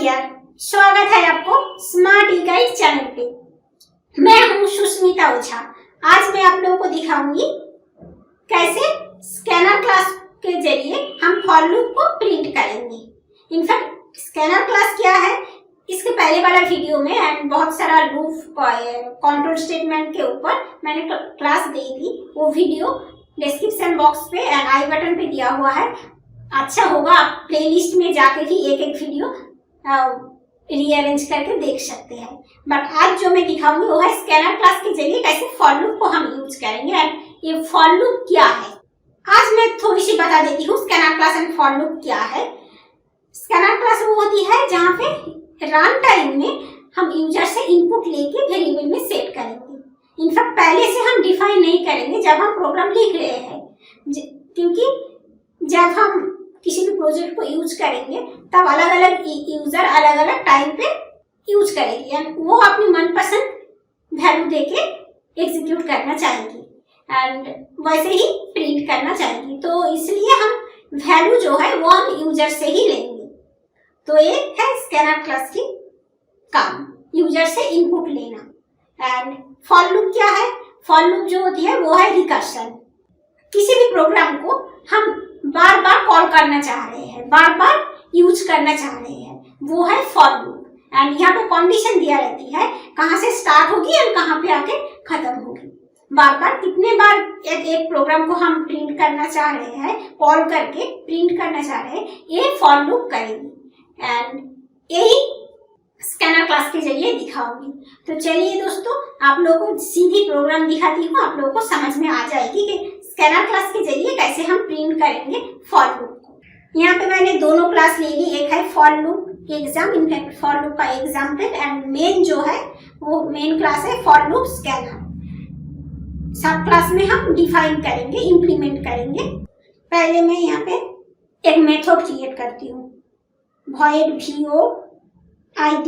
Dear, स्वागत है आपको स्मार्ट ई-गाइड चैनल पे। मैं हूँ सुष्मिता ओझा। आज मैं आप लोगों को दिखाऊंगी कैसे स्कैनर क्लास के जरिए हम फॉर लूप को प्रिंट करेंगे। इनफैक्ट स्कैनर क्लास क्या है, इसके पहले वाला वीडियो में एंड बहुत सारा लूप कंट्रोल स्टेटमेंट के ऊपर मैंने क्लास दी थी। वो वीडियो डिस्क्रिप्शन बॉक्स पे एंड आई बटन पे दिया हुआ है। अच्छा होगा आप प्लेलिस्ट में जाके भी एक एक वीडियो रीअरेंज करके देख सकते हैं। बट आज जो मैं दिखाऊंगी वो है स्कैनर क्लास के जरिए कैसे फॉर लूप को हम यूज करेंगे एंड ये फॉर लूप क्या है। आज मैं थोड़ी सी बता देती हूँ scanner class and for loop क्या है। स्कैनर क्लास वो होती है जहाँ पे रन टाइम में हम यूजर से इनपुट लेके वेरिएबल में सेट करेंगे। इनफैक्ट पहले से हम डिफाइन नहीं करेंगे जब हम प्रोग्राम लिख रहे हैं, क्योंकि जब हम किसी भी प्रोजेक्ट को यूज करेंगे तब अलग अलग यूजर अलग अलग टाइम पे यूज करेंगे एंड वो अपनी मनपसंद वैल्यू देके एग्जीक्यूट करना चाहेंगे एंड वैसे ही प्रिंट करना चाहेंगे। तो इसलिए हम वैल्यू जो है वो हम यूजर से ही लेंगे। तो ये है स्कैनर क्लास की काम, यूजर से इनपुट लेना। एंड फॉर लूप क्या है? फॉर लूप जो होती है वो है रिकर्शन। किसी भी प्रोग्राम को हम बार बार कॉल करना चाह रहे हैं, बार बार यूज करना चाह रहे हैं, वो है फॉर लूप। एंड यहाँ पे कंडीशन दिया रहती है कहाँ से स्टार्ट होगी और कहाँ पे आके खत्म होगी। बार बार कितने बार एक प्रोग्राम को हम प्रिंट करना चाह रहे हैं, कॉल करके प्रिंट करना चाह रहे हैं, ये फॉर लूप करेगी एंड यही स्कैनर क्लास के जरिए दिखाऊंगी। तो चलिए दोस्तों, आप लोगों को सीधी प्रोग्राम दिखाती हूँ, आप लोगों को समझ में आ जाएगी कि स्कैनर क्लास के जरिए कैसे हम प्रिंट करेंगे फॉर लूप को। यहाँ पे मैंने दोनों क्लास ले ली, एक है for loop exam, in fact for loop का एग्जाम्पल, एंड मेन जो है वो मेन क्लास है फॉर लूप स्कैनर। सब क्लास में हम डिफाइन करेंगे, इंप्लीमेंट करेंगे। पहले मैं यहाँ पे एक मेथड क्रिएट करती हूँ, void void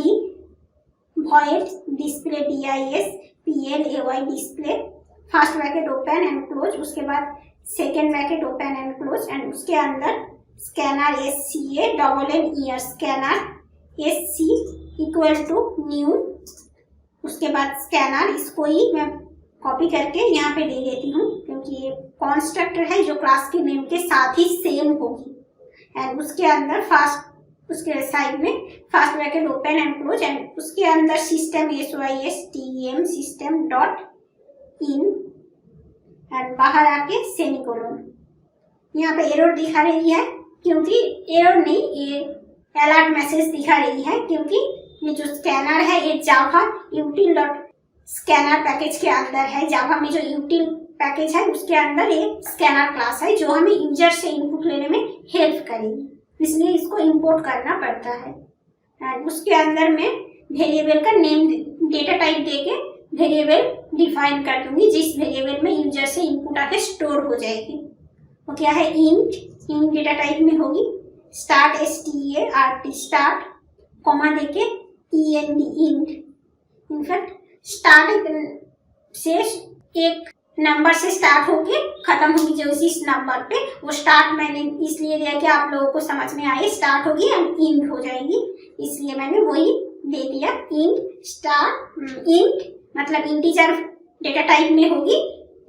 void display display display, first bracket open and close, उसके बाद second bracket open and close and उसके अंदर scanner SCA double N ER scanner SC equal to new. उसके बाद स्कैनर, इसको ही मैं कॉपी करके यहाँ पे दे देती हूँ क्योंकि ये कॉन्स्ट्रक्टर है जो क्लास के नेम के साथ ही सेम होगी। एंड उसके अंदर उसके साइड में first bracket open and close and उसके अंदर system SYSTEM system dot in and बाहर आके सेमीकोलन। यहाँ पे एरर दिखा रही है क्योंकि एरर नहीं, ये अलर्ट मैसेज दिखा रही है क्योंकि ये जो स्कैनर है ये जावा util डॉट स्कैनर पैकेज के अंदर है। जावा में जो util पैकेज है उसके अंदर ये स्कैनर क्लास है जो हमें यूजर से इनपुट लेने में हेल्प करेगी, इसलिए इसको इंपोर्ट करना पड़ता है। एंड उसके अंदर मैं वेरिएबल का नेम डेटा टाइप देके वेरिएबल डिफाइन कर दूंगी जिस वेरिएबल में यूजर से इनपुट आके स्टोर हो जाएगी। वो क्या है? इंट डेटा टाइप में होगी। स्टार्ट START स्टार्ट कॉमा देके END इंट। इनफैक्ट स्टार्ट से एक नंबर से स्टार्ट होके खत्म होगी जो इस नंबर पे, वो स्टार्ट मैंने इसलिए दिया कि आप लोगों को समझ में आए, स्टार्ट होगी एंड इंट हो जाएगी, इसलिए मैंने वही दे दिया इंट स्टार्ट। इंट मतलब इंटीजर डेटा टाइप में होगी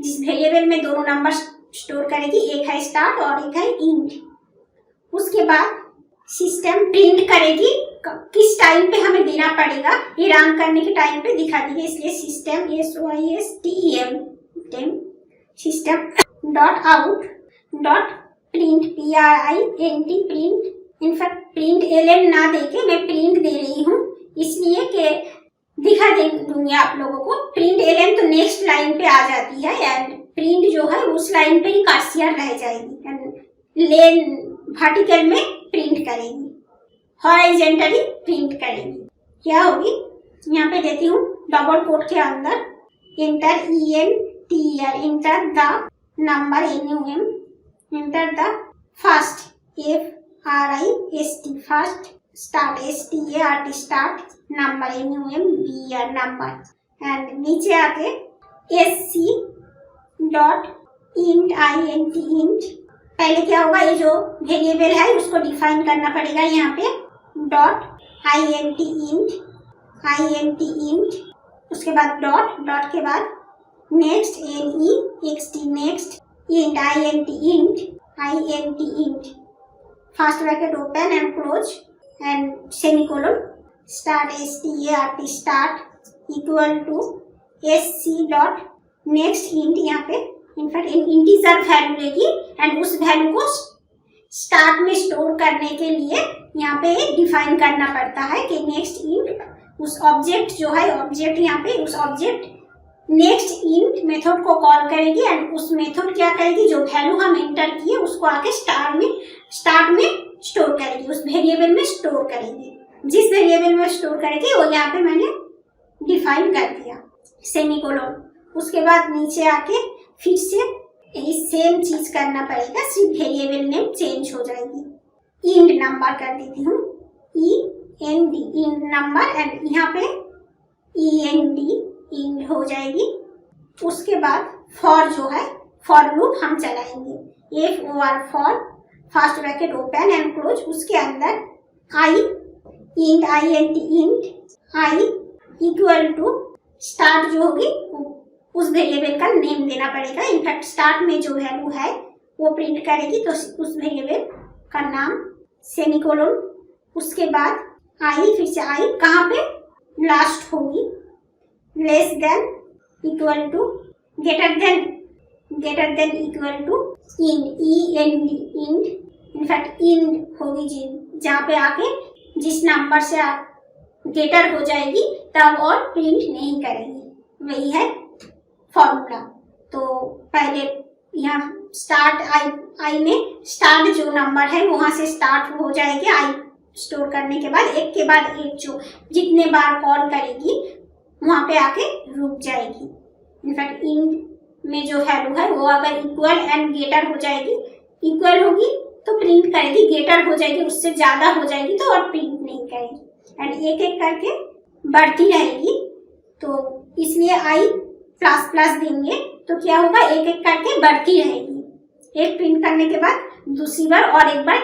जिस वेरिएबल में दोनों नंबर स्टोर करेगी, एक है स्टार्ट और एक है इंट। उसके बाद सिस्टम प्रिंट करेगी किस टाइम पे हमें देना पड़ेगा, ये रन करने के टाइम पे दिखा दीजिए, इसलिए system SYSTEM system dot out dot print PRINT print. In fact print LN ना देके मैं प्रिंट दे रही हूँ इसलिए कि दिखा दूंगी आप लोगों को। प्रिंट LN तो नेक्स्ट लाइन पे आ जाती है एंड प्रिंट जो है उस लाइन पे ही कर्सर रह जाएगी एंड लेन वर्टिकल में प्रिंट करेगी, हॉरिजॉन्टली प्रिंट करेगी। क्या होगी? यहाँ पे देती हूँ डबल कोट के अंदर enter ENTER enter the number NUM enter the first FRIST first start START start number NUM BR number and नीचे आके SC डॉट INT इंट। पहले क्या होगा, ये जो वेरिएबल है उसको डिफाइन करना पड़ेगा यहाँ पे डॉट int, उसके बाद डॉट के बाद next next next int first bracket open and close and semicolon start equal to sc dot next int, यहाँ पे इनफैक्ट इंटीजर वैल्यू लेगी एंड उस वैल्यू को स्टार्ट में स्टोर करने के लिए यहाँ पे डिफाइन करना पड़ता है कि नेक्स्ट इंट उस ऑब्जेक्ट जो है ऑब्जेक्ट यहाँ पे उस ऑब्जेक्ट नेक्स्ट इंट मेथड को कॉल करेगी एंड उस मेथड क्या करेगी, जो वैल्यू हम एंटर किए उसको आके स्टार्ट में स्टोर करेगी, उस वेरिएबल में स्टोर करेगी। जिस वेरिएबल में स्टोर करेगी वो यहाँ पे मैंने डिफाइन कर दिया सेमीकोलन। उसके बाद नीचे आके फिर से यही सेम चीज करना पड़ेगा, सिर्फ वेरिएबल नेम चेंज हो जाएगी। इंड नंबर कर देती हूँ END इंड नंबर एंड यहाँ पे END इंड हो जाएगी। उसके बाद फॉर जो है फॉर लूप हम चलाएंगे FOR for first bracket open and close, उसके अंदर int I equal to start जो होगी उस वेरिएबल का नेम देना पड़ेगा। इनफैक्ट स्टार्ट में जो वैल्यू है वो प्रिंट करेगी तो उस वेरिएबल का नाम सेमीकोलन। उसके बाद फिर से कहाँ पे लास्ट होगी, less than equal to greater than equal to END in fact end होगी जी, जहाँ पे आके जिस नंबर से आप ग्रेटर हो जाएगी तब और प्रिंट नहीं करेगी, वही है फॉर्मूला। तो पहले यहाँ स्टार्ट आई में स्टार्ट जो नंबर है वहां से स्टार्ट हो जाएगी, स्टोर करने के बाद एक के बाद एक जो जितने बार कॉल करेगी वहां पे आके रुक जाएगी। इनफैक्ट इंड में जो वैल्यू है वो अगर इक्वल एंड ग्रेटर हो जाएगी, इक्वल होगी तो प्रिंट करेगी, ग्रेटर हो जाएगी उससे ज्यादा हो जाएगी तो और प्रिंट नहीं करेगी एंड एक एक करके बढ़ती रहेगी। तो इसलिए प्लस देंगे तो क्या होगा, एक एक करके बढ़ती रहेगी, एक प्रिंट करने के बाद दूसरी बार और एक बार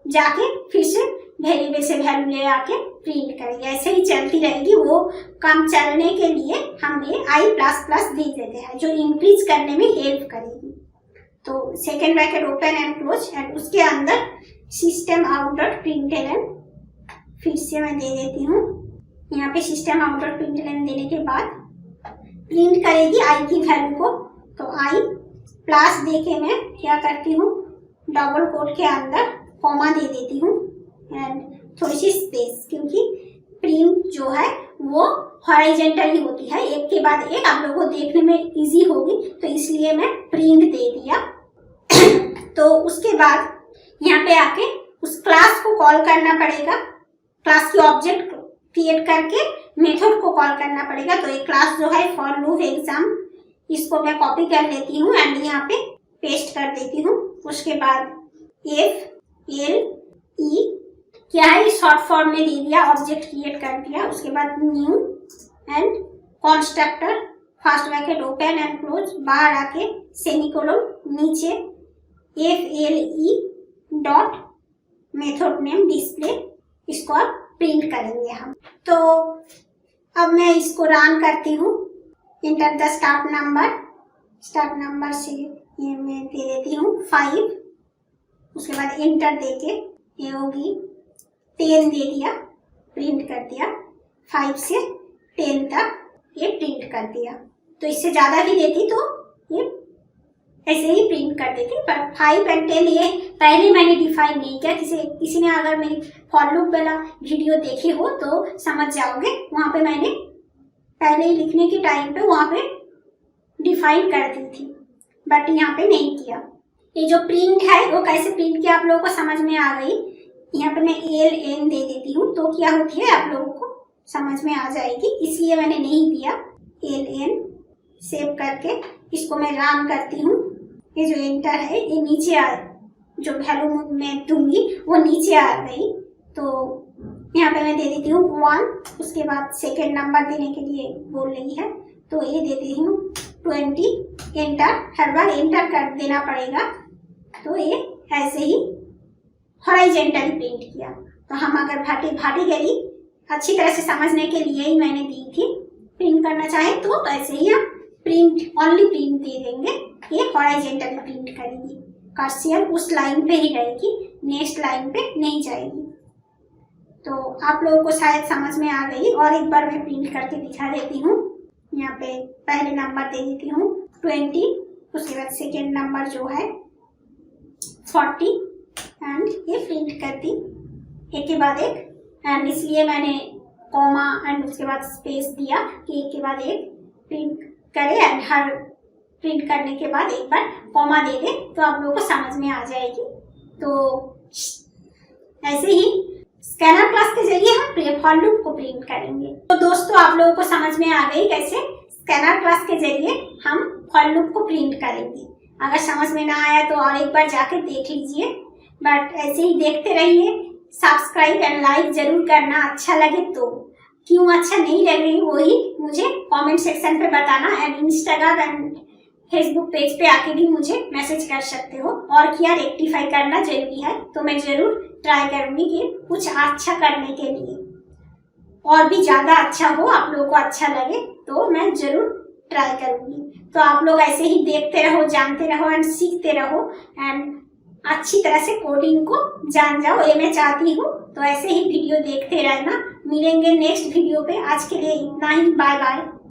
जाके फिर से वेरिएबल से वैल्यू ले आके प्रिंट करेगी, ऐसे ही चलती रहेगी। वो काम चलने के लिए हम ये I++ दे देते हैं जो इंक्रीज करने में हेल्प करेगी। तो second bracket open and close and उसके अंदर सिस्टम आउट डॉट प्रिंटलन फिर से मैं दे देती हूँ। यहाँ पे सिस्टम आउट डॉट प्रिंटलन देने के बाद प्रिंट करेगी I की वैल्यू को, तो I+ दे के मैं क्या करती हूँ, डबल कोट के अंदर कॉमा दे देती हूँ एंड थोड़ी सी स्पेस, क्योंकि प्रिंट जो है वो हॉरिजॉन्टली होती है, एक के बाद एक आप लोगों को देखने में इजी होगी तो इसलिए मैं प्रिंट दे दिया। तो उसके बाद यहाँ पे आके उस क्लास को कॉल करना पड़ेगा, क्लास की ऑब्जेक्ट क्रिएट करके मेथड को कॉल करना पड़ेगा। तो एक क्लास जो है फॉर लूप एग्जाम, इसको मैं कॉपी कर लेती हूँ एंड यहाँ पे पेस्ट कर देती हूँ। उसके बाद FLE क्या है, शॉर्ट फॉर्म में दे दिया, ऑब्जेक्ट क्रिएट कर दिया। उसके बाद new and constructor first bracket open and close, बाहर आके सेमीकोलन, नीचे FLE dot method name display, इसको अब प्रिंट करेंगे हम। तो अब मैं इसको रन करती हूँ। इंटर द स्टार्ट नंबर से ये मैं दे देती हूँ 5, उसके बाद इंटर देके ये होगी 10 दे दिया, प्रिंट कर दिया, 5 से 10 तक ये प्रिंट कर दिया। तो इससे ज़्यादा भी देती तो ये ऐसे ही प्रिंट कर देती, पर 5 और 10 ये पहले मैंने डिफाइन नहीं किया। किसी ने अगर मेरी फॉर लूप वाला वीडियो देखे हो तो समझ जाओगे, वहाँ पे मैंने पहले ही लिखने के टाइम पे वहाँ पे डिफाइन कर दी थी, बट यहाँ पे नहीं किया। ये जो प्रिंट है वो कैसे प्रिंट किया आप लोगों को समझ में आ गई। यहाँ पे मैं LN दे देती हूँ तो क्या होती है आप लोगों को समझ में आ जाएगी, इसलिए मैंने नहीं दिया। LN सेव करके इसको मैं रन करती हूँ। ये जो एंटर है ये नीचे आ, जो वैल्यू मैं दूंगी वो नीचे आ गई। तो यहाँ पे मैं दे देती हूँ 1, उसके बाद सेकेंड नंबर देने के लिए बोल रही है तो ये दे देती हूँ 20, एंटर, हर बार एंटर कर देना पड़ेगा। तो ये ऐसे ही हॉरिजॉन्टली प्रिंट किया। तो हम अगर भाटीगरी अच्छी तरह से समझने के लिए ही मैंने दी थी। प्रिंट करना चाहे तो ऐसे ही आप ओनली प्रिंट दे देंगे, ये हॉरिजॉन्टल प्रिंट करेगी, कर्सर उस लाइन पे ही रहेगी, नेक्स्ट लाइन पे नहीं जाएगी। तो आप लोगों को शायद समझ में आ गई। और एक बार मैं प्रिंट करके दिखा देती हूँ। यहाँ पे पहले नंबर दे देती हूँ 20, उसके बाद सेकेंड नंबर जो है 40 एंड ये प्रिंट करती एक के बाद एक। एंड इसलिए मैंने कॉमा एंड उसके बाद स्पेस दिया कि एक के बाद एक प्रिंट करे एंड हर प्रिंट करने के बाद एक बार कॉमा दे दे तो आप लोगों को समझ में आ जाएगी। तो ऐसे ही स्कैनर क्लास के जरिए हम फॉर लूप को प्रिंट करेंगे। तो दोस्तों आप लोगों को समझ में आ गई कैसे स्कैनर क्लास के जरिए हम फॉर लूप को प्रिंट करेंगे। अगर समझ में ना आया तो और एक बार जाके देख लीजिए, बट ऐसे ही देखते रहिए। सब्सक्राइब एंड लाइक जरूर करना, अच्छा लगे तो। क्यों अच्छा नहीं लग रही वही मुझे कमेंट सेक्शन पे बताना and Instagram and Facebook page पे आके भी मुझे मैसेज कर सकते हो। और क्या रेक्टिफाई करना जरूरी है तो मैं जरूर ट्राई करूंगी कि कुछ अच्छा करने के लिए और भी ज्यादा अच्छा हो, आप लोगों को अच्छा लगे तो मैं जरूर ट्राई करूंगी। तो आप लोग ऐसे ही देखते रहो, जानते रहो एंड सीखते रहो एंड अच्छी तरह से कोडिंग को जान जाओ, ये मैं चाहती हूँ। तो ऐसे ही वीडियो देखते रहना। मिलेंगे नेक्स्ट वीडियो पे। आज के लिए इतना ही, बाय बाय।